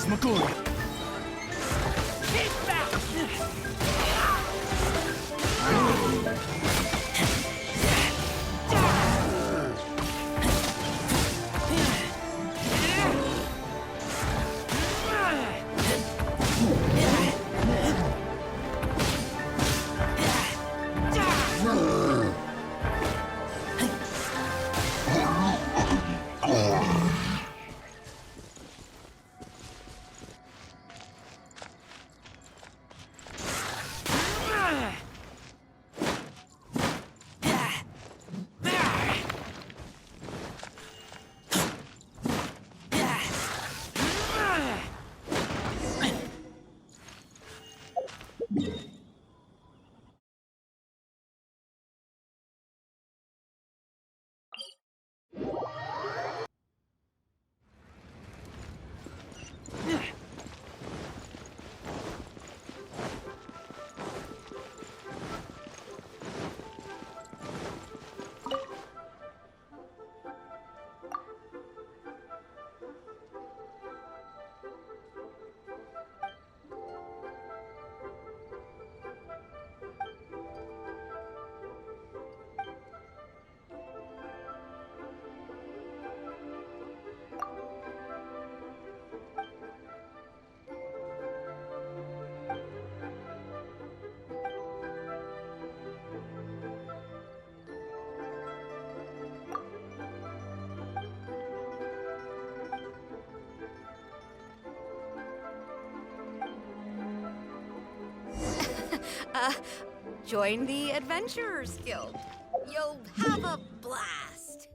Phantasmagoria. Keep back! Join the Adventurers Guild. You'll have a blast.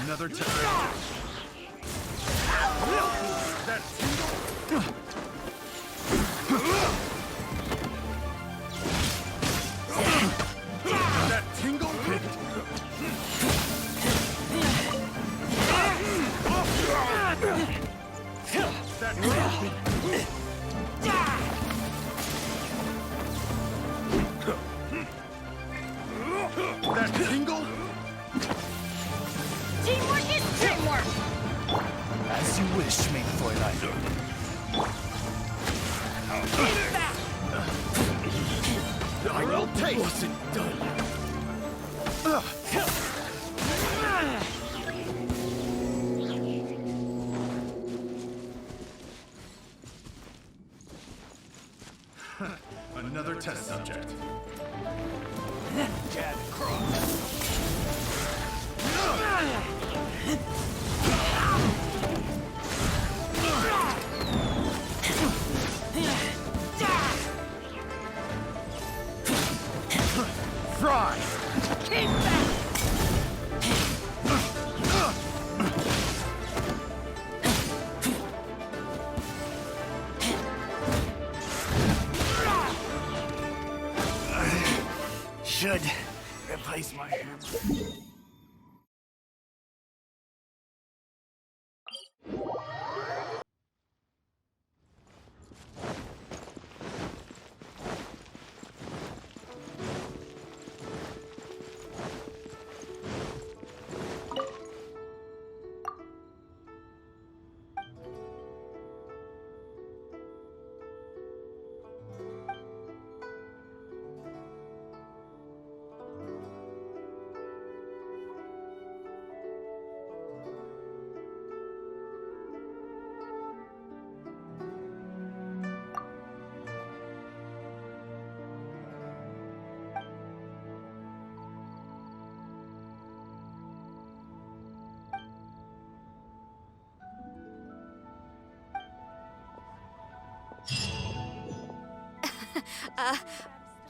Another time. That tingle. That tingle. That tingle. Teamwork is teamwork! As you wish, mein Fräulein. Keep back! I will take. Wasn't done. Another test subject. Jab cross. Fry! Keep back! Should replace my hammer.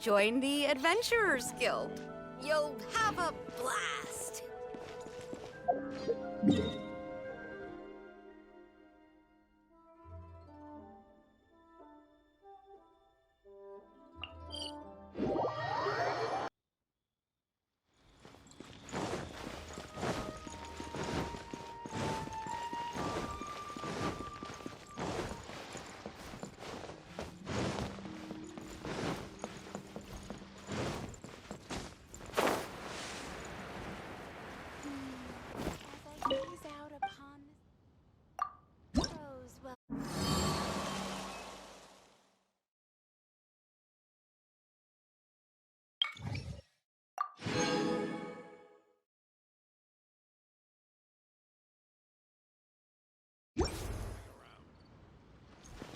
Join the Adventurers Guild. You'll have a blast.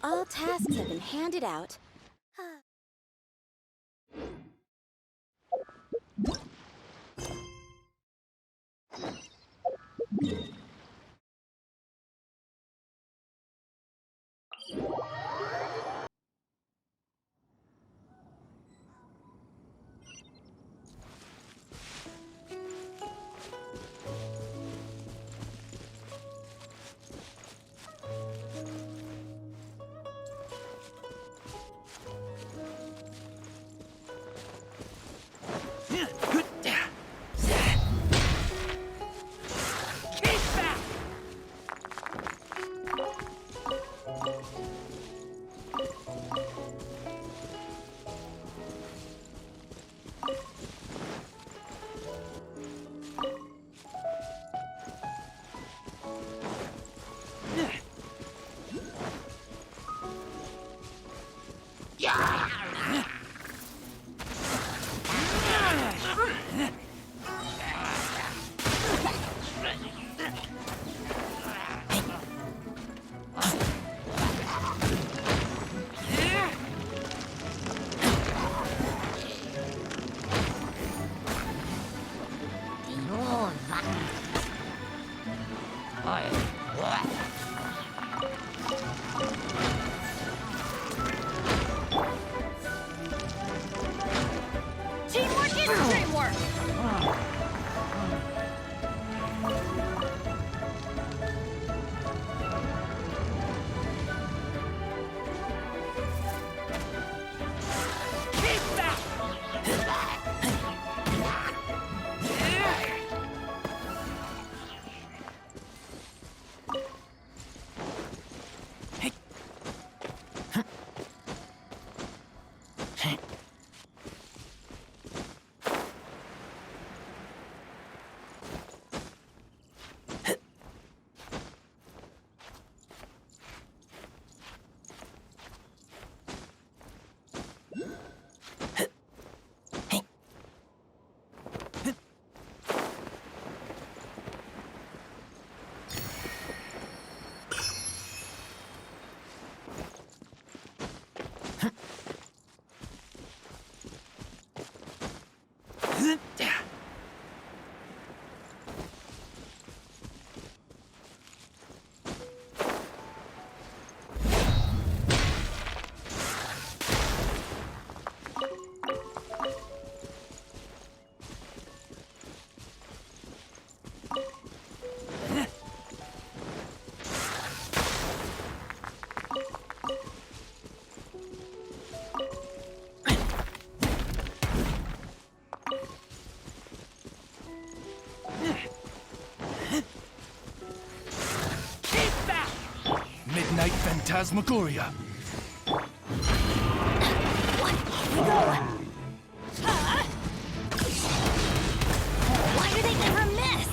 All tasks have been handed out. Teamwork is teamwork! Keep back! Midnight Phantasmagoria. Why do they never miss?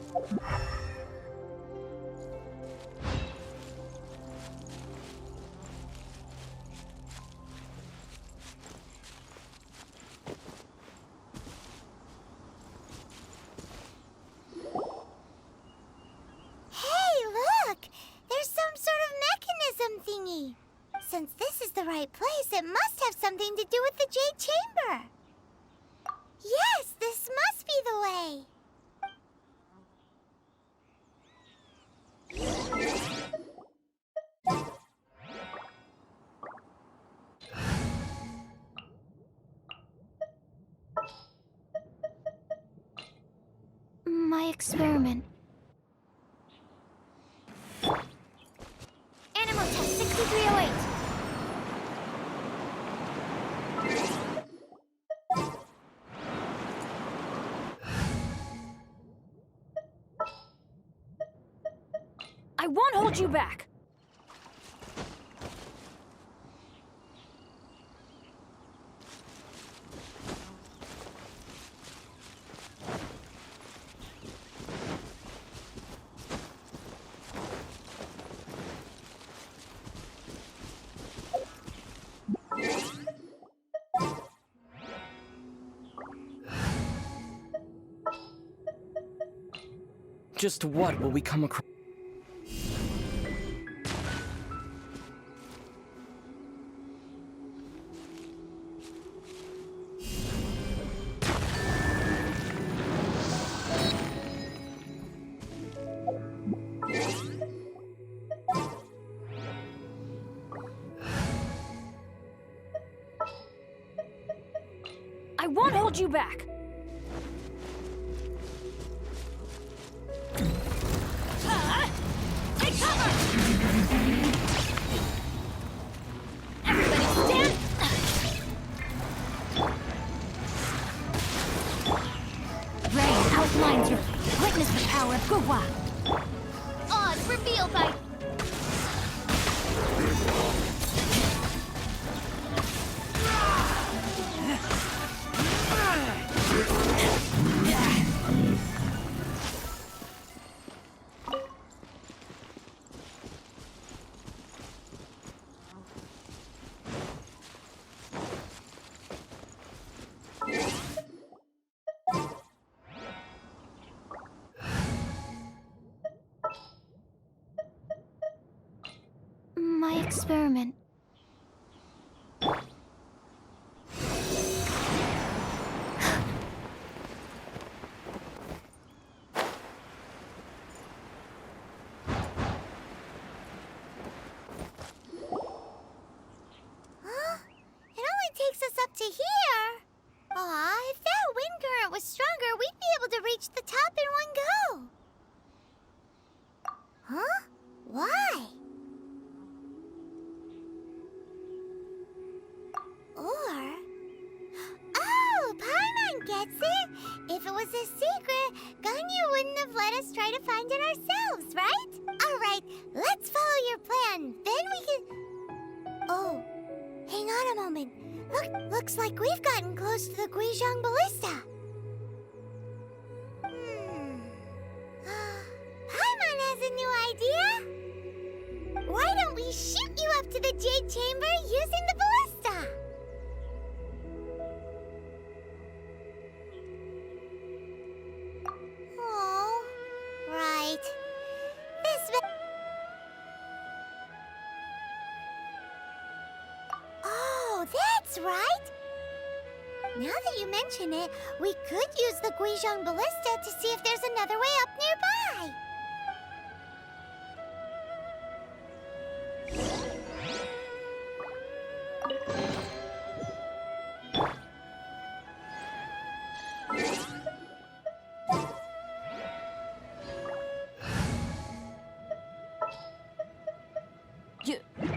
Hey, look! There's some sort of mechanism thingy. Since this is the right place, it must have something to do with the Jade Chamber. Yes, this must be the way. My experiment. Animal test 6308. I won't hold you back. Just what will we come across? I won't hold you back. Take cover! Everybody stand! Ray outlines your... Witness the power of Gugwa. Oz revealed by... My experiment. It only takes us up to here. Aw, if that wind current was stronger, we'd be able to reach the top in one go. Huh? Why? Or... Oh, Paimon gets it! If it was a secret, Ganyu wouldn't have let us try to find it ourselves, right? Alright, let's follow your plan. Then we can... Oh, hang on a moment. Looks like we've gotten close to the Guizhong Ballista. Paimon has a new idea. Why don't we shoot you up to the Jade Chamber using the ballista? Oh, right. Oh, that's right. Now that you mention it, we could use the Guizhong Ballista to see if there's another way up nearby.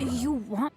You want...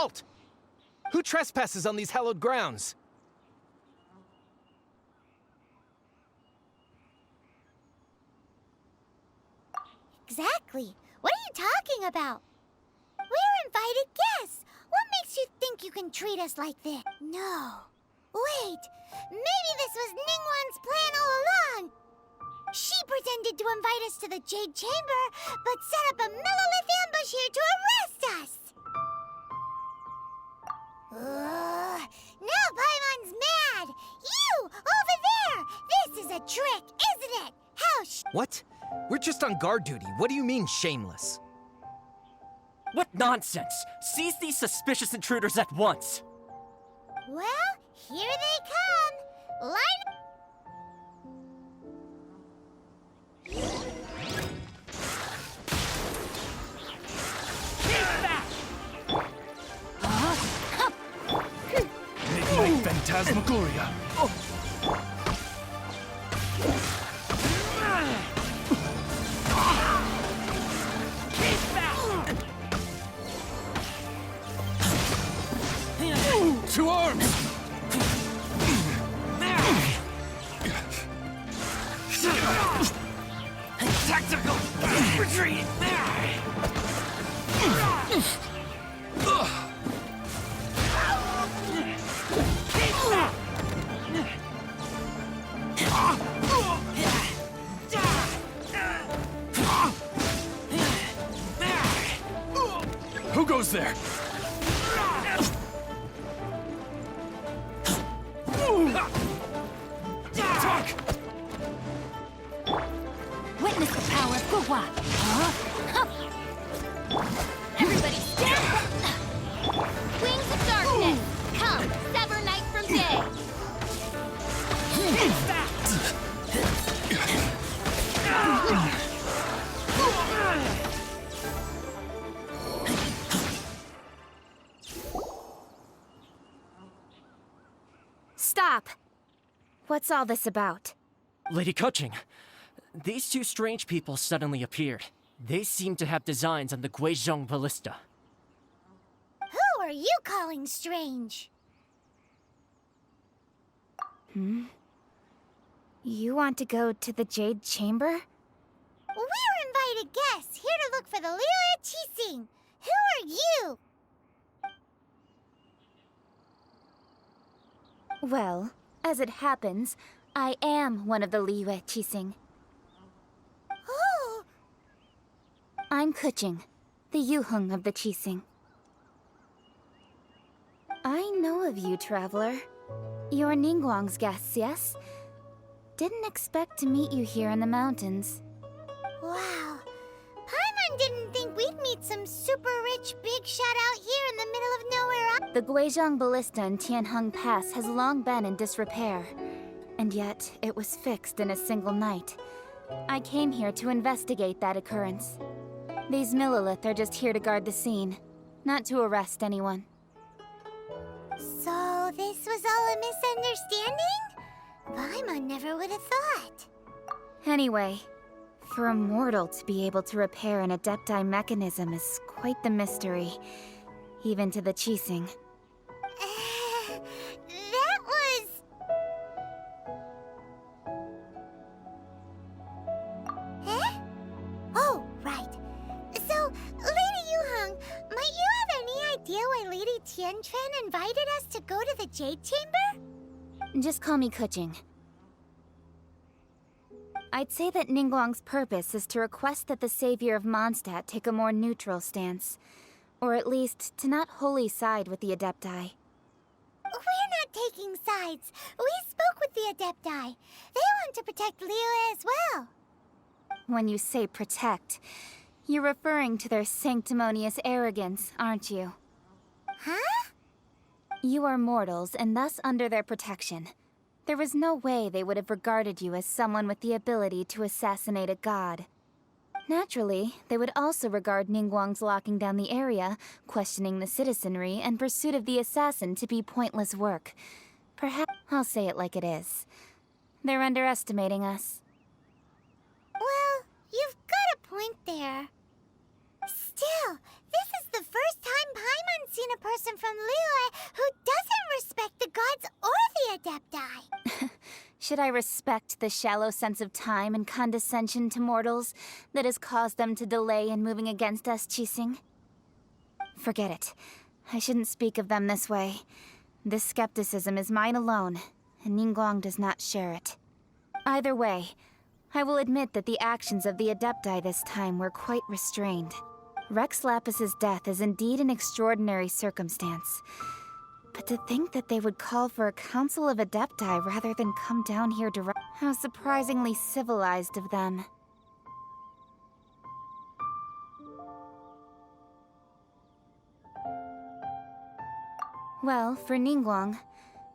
Halt! Who trespasses on these hallowed grounds? Exactly. What are you talking about? We're invited guests. What makes you think you can treat us like this? No. Wait. Maybe this was Ningguang's plan all along. She pretended to invite us to the Jade Chamber, but set up a Millilith ambush here to arrest us. Now Paimon's mad. You, over there. This is a trick, isn't it? How What? We're just on guard duty. What do you mean, shameless? What nonsense! Seize these suspicious intruders at once! Well, here they come. Line Midnight Phantasmagoria. To arms! Tactical retreat! Who goes there? Talk! Witness the power of Gugwa. Everybody stand! Wings of darkness, come, sever night from day. Stop! What's all this about? Lady Kuching, these two strange people suddenly appeared. They seem to have designs on the Guizhong ballista. Who are you calling strange? You want to go to the Jade Chamber? We're invited guests here to look for the Liu Qixing. Who are you? Well, as it happens, I am one of the Liu Qixing. Oh, I'm Kuching, the Yuheng of the Qixing. I know of you, traveler. You're Ningguang's guests, yes? Didn't expect to meet you here in the mountains. wow. Paimon didn't think we'd meet some super rich big shot out here in the middle of nowhere. The Guizhong ballista in Tianheng Pass has long been in disrepair, and yet it was fixed in a single night. I came here to investigate that occurrence. These Millilith are just here to guard the scene, not to arrest anyone. So this was all a misunderstanding? Paimon never would have thought. Anyway, for a mortal to be able to repair an Adepti mechanism is quite the mystery, even to the Qixing. That was... Huh? Oh, right. So, Lady Yuheng, might you have any idea why Lady Tianquan invited us to go to the Jade Chamber? Just call me Kuching. I'd say that Ningguang's purpose is to request that the savior of Mondstadt take a more neutral stance. Or at least, to not wholly side with the Adepti. We're not taking sides. We spoke with the Adepti. They want to protect Liu as well. When you say protect, you're referring to their sanctimonious arrogance, aren't you? Huh? You are mortals, and thus under their protection. There was no way they would have regarded you as someone with the ability to assassinate a god. Naturally, they would also regard Ningguang's locking down the area, questioning the citizenry, and pursuit of the assassin to be pointless work. Perhaps I'll say it like it is. They're underestimating us. Well, you've got a point there. Still, this is the first time Paimon's seen a person someone from Liyue who doesn't respect the gods or the Adepti. Should I respect the shallow sense of time and condescension to mortals that has caused them to delay in moving against us, Qixing? Forget it. I shouldn't speak of them this way. This skepticism is mine alone, and Ningguang does not share it. Either way, I will admit that the actions of the Adepti this time were quite restrained. Rex Lapis's death is indeed an extraordinary circumstance. But to think that they would call for a council of Adepti rather than come down here direct— how surprisingly civilized of them. Well, for Ningguang,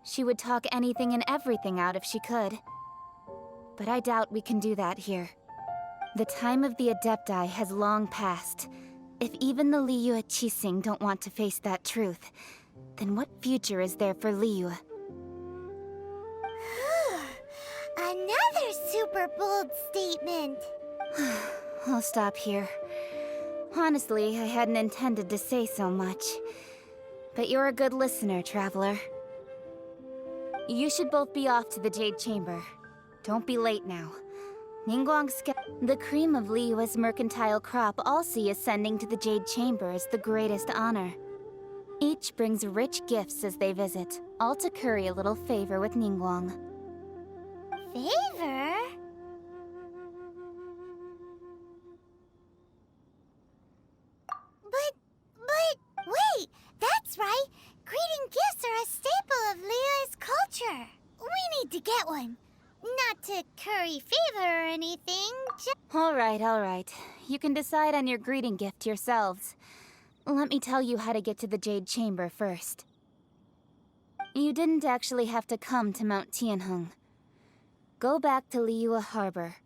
she would talk anything and everything out if she could. But I doubt we can do that here. The time of the Adepti has long passed. If even the Liyue Qixing don't want to face that truth, then what future is there for Liyue? Another super bold statement. I'll stop here. Honestly, I hadn't intended to say so much. But you're a good listener, Traveler. You should both be off to the Jade Chamber. Don't be late now. Ningguang's the cream of Liyue's mercantile crop all see ascending to the Jade Chamber as the greatest honor. Each brings rich gifts as they visit, all to curry a little favor with Ningguang. Favor? But, wait! That's right! Greeting gifts are a staple of Liyue's culture. We need to get one. Not to curry favor or anything, All right. You can decide on your greeting gift yourselves. Let me tell you how to get to the Jade Chamber first. You didn't actually have to come to Mount Tianheng. Go back to Liyue Harbor.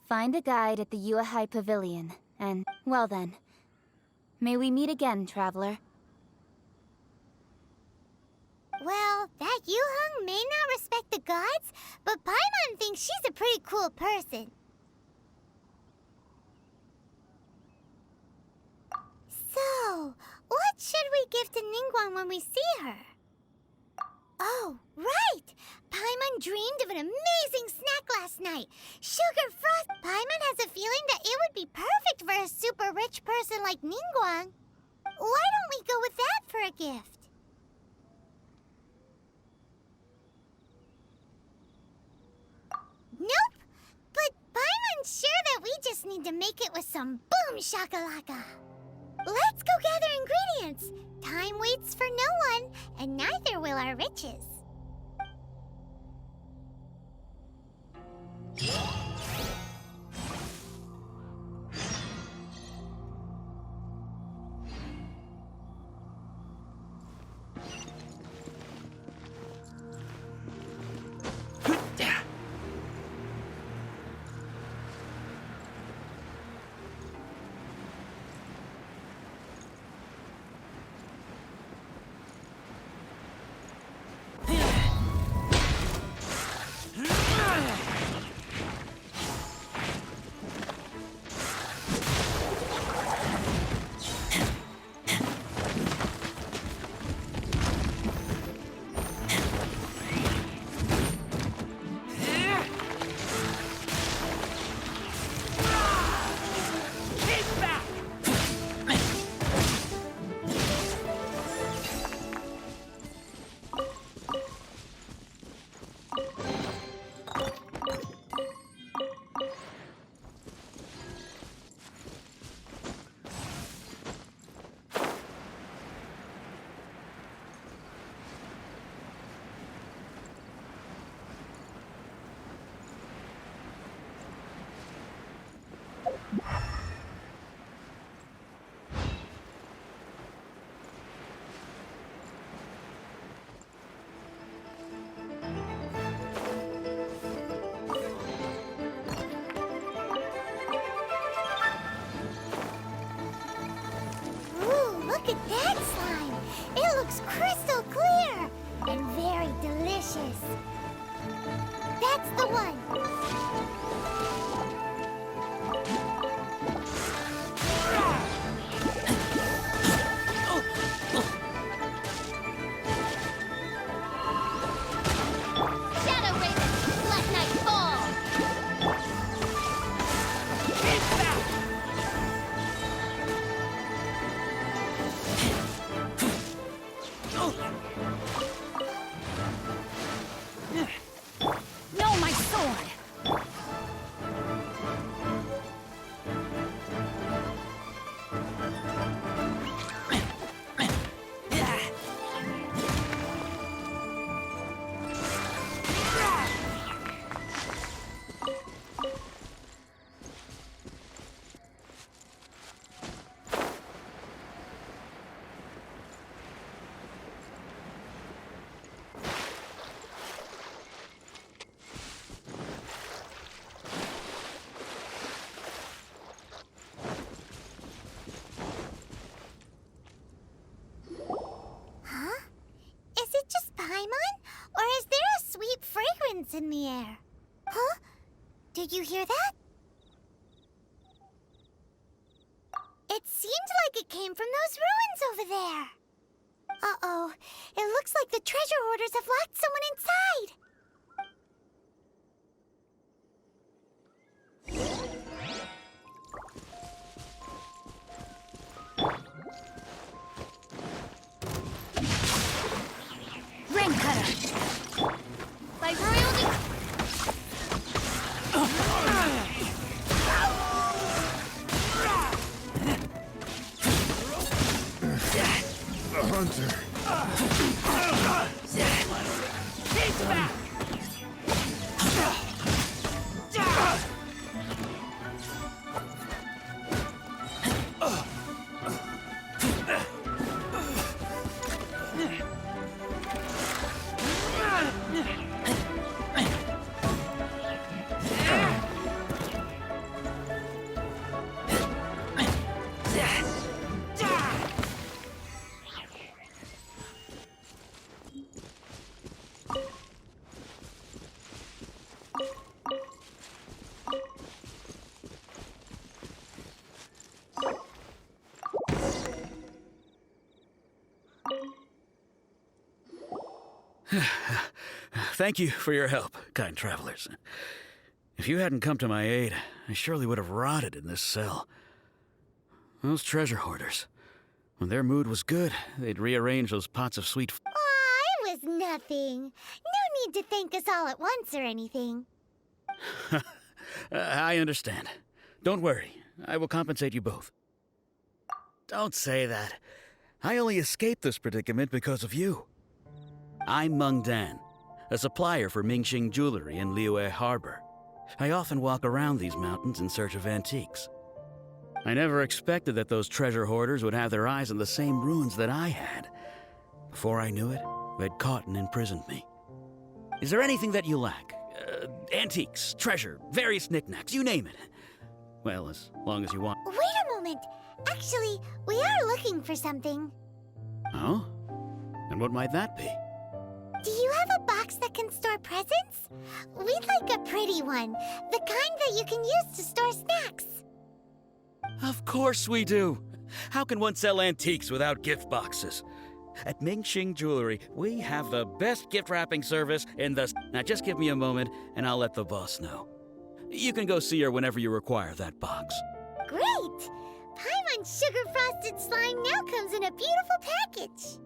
Find a guide at the Yuehai Pavilion, and, well then, may we meet again, Traveler. Well, that Yuheng may not respect the gods, but Paimon thinks she's a pretty cool person. So, what should we give to Ningguang when we see her? Oh, right! Paimon dreamed of an amazing snack last night. Sugar frost. Paimon has a feeling that it would be perfect for a super rich person like Ningguang. Why don't we go with that for a gift? Nope! But Paimon's sure that we just need to make it with some boom shakalaka. Let's go gather ingredients. Time waits for no one, and neither will our riches. Look at that slime! It looks crystal clear! And very delicious. That's the one! Did you hear that? It seemed like it came from those ruins over there. Uh-oh. It looks like the treasure hoarders have locked someone inside. Ring cutter. By royalty. The hunter. He's back. Thank you for your help, kind travelers. If you hadn't come to my aid, I surely would have rotted in this cell. Those treasure hoarders, when their mood was good, they'd rearrange those pots of sweet... Aw, it was nothing. No need to thank us all at once or anything. I understand. Don't worry. I will compensate you both. Don't say that. I only escaped this predicament because of you. I'm Meng Dan, a supplier for Mingxing jewelry in Liyue Harbor. I often walk around these mountains in search of antiques. I never expected that those treasure hoarders would have their eyes on the same ruins that I had. Before I knew it, they'd caught and imprisoned me. Is there anything that you lack? Antiques, treasure, various knickknacks, you name it. Well, as long as you want. Wait a moment. Actually, we are looking for something. Oh? And what might that be? Do you have a box that can store presents? We'd like a pretty one. The kind that you can use to store snacks. Of course we do. How can one sell antiques without gift boxes? At Mingxing Jewelry, we have the best gift wrapping service in the... Now just give me a moment and I'll let the boss know. You can go see her whenever you require that box. Great! Paimon Sugar Frosted Slime now comes in a beautiful package.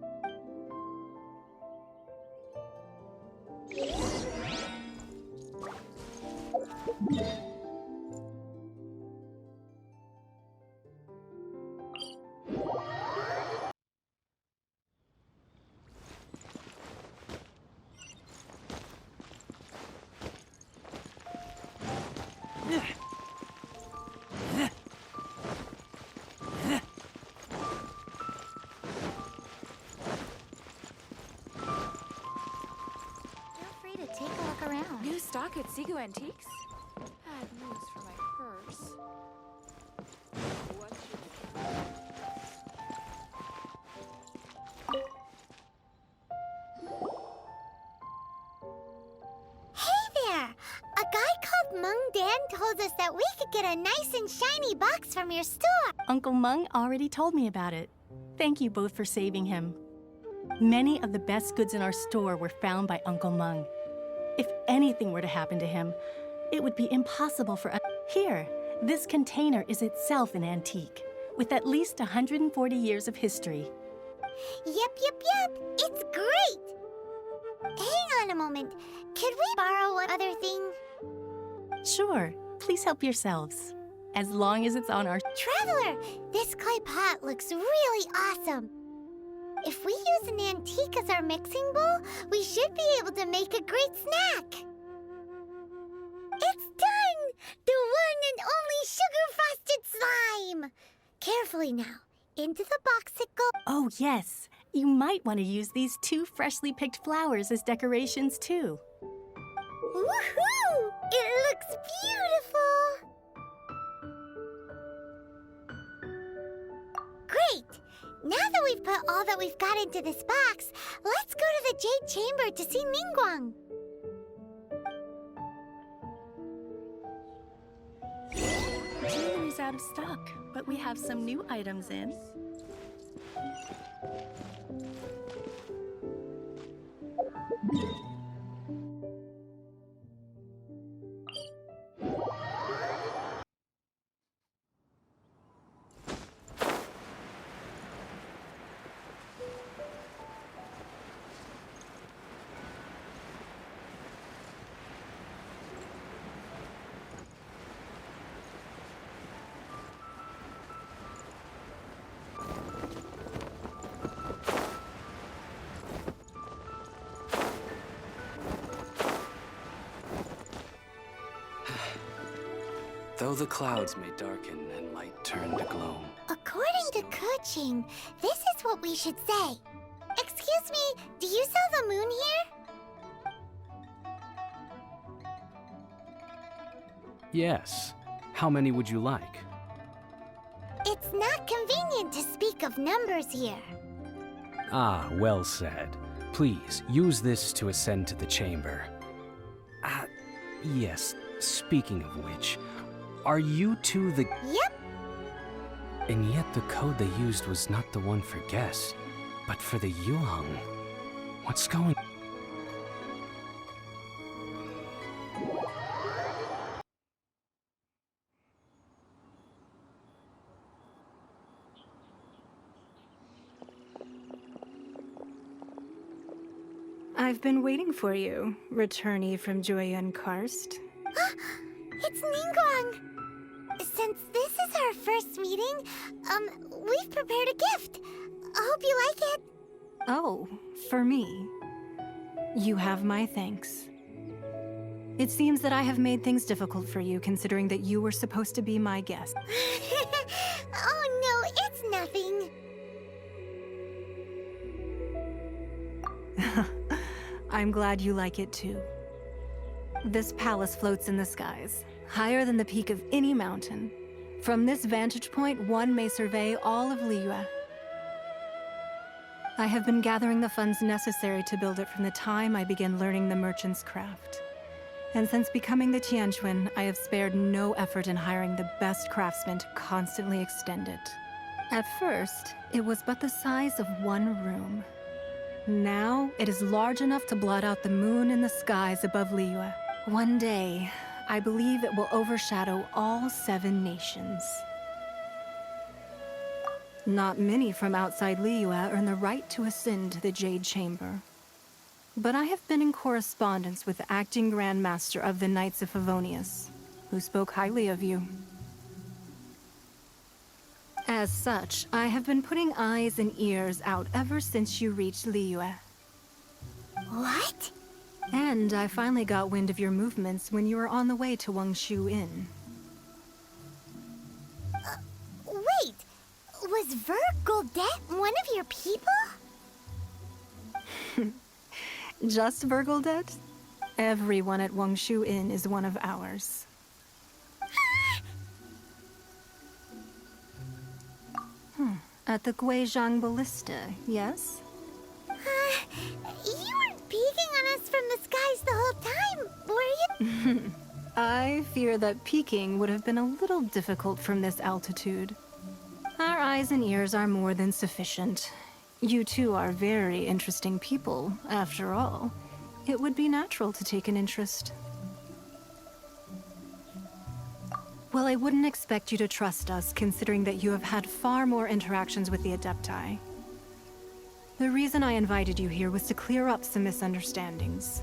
New stock at Sigu Antiques? Bad news for my purse. Hey there! A guy called Meng Dan told us that we could get a nice and shiny box from your store. Uncle Meng already told me about it. Thank you both for saving him. Many of the best goods in our store were found by Uncle Meng. If anything were to happen to him, it would be impossible for us. Here, this container is itself an antique, with at least 140 years of history. Yep. It's great! Hang on a moment. Could we borrow one other thing? Sure, please help yourselves. As long as it's on our... Traveler, this clay pot looks really awesome. If we use an antique as our mixing bowl, we should be able to make a great snack. It's done! The one and only sugar-frosted slime! Carefully now. Into the box it goes. Oh, yes. You might want to use these 2 freshly picked flowers as decorations, too. Woohoo! It looks beautiful! Great! Now that we've put all that we've got into this box, let's go to the Jade Chamber to see Ningguang. out of stock, but we have some new items in. Though the clouds may darken and light turn to gloom. According to Kuching, this is what we should say. Excuse me, do you sell the moon here? Yes. How many would you like? It's not convenient to speak of numbers here. Ah, well said. Please, use this to ascend to the chamber. Yes, speaking of which, are you two the... Yep. And yet the code they used was not the one for guess, but for the Yuheng. What's going... I've been waiting for you, returnee from Joyun Karst. It's Ningguang! Since this is our first meeting, we've prepared a gift. Hope you like it. Oh, for me. You have my thanks. It seems that I have made things difficult for you, considering that you were supposed to be my guest. Oh no, it's nothing. I'm glad you like it too. This palace floats in the skies, higher than the peak of any mountain. From this vantage point, one may survey all of Liyue. I have been gathering the funds necessary to build it from the time I began learning the merchant's craft. And since becoming the Tianquan, I have spared no effort in hiring the best craftsmen to constantly extend it. At first, it was but the size of one room. Now, it is large enough to blot out the moon in the skies above Liyue. One day, I believe it will overshadow all 7 nations. Not many from outside Liyue earn the right to ascend to the Jade Chamber. But I have been in correspondence with the acting Grand Master of the Knights of Favonius, who spoke highly of you. As such, I have been putting eyes and ears out ever since you reached Liyue. What? And I finally got wind of your movements when you were on the way to Wangshu Inn. Wait! Was Vergoldet one of your people? Just Vergoldet? Everyone at Wangshu Inn is one of ours. At the Guizhang Ballista, yes? You weren't peeking on us from the skies the whole time, were you? I fear that peeking would have been a little difficult from this altitude. Our eyes and ears are more than sufficient. You two are very interesting people, after all. It would be natural to take an interest. Well, I wouldn't expect you to trust us, considering that you have had far more interactions with the Adepti. The reason I invited you here was to clear up some misunderstandings.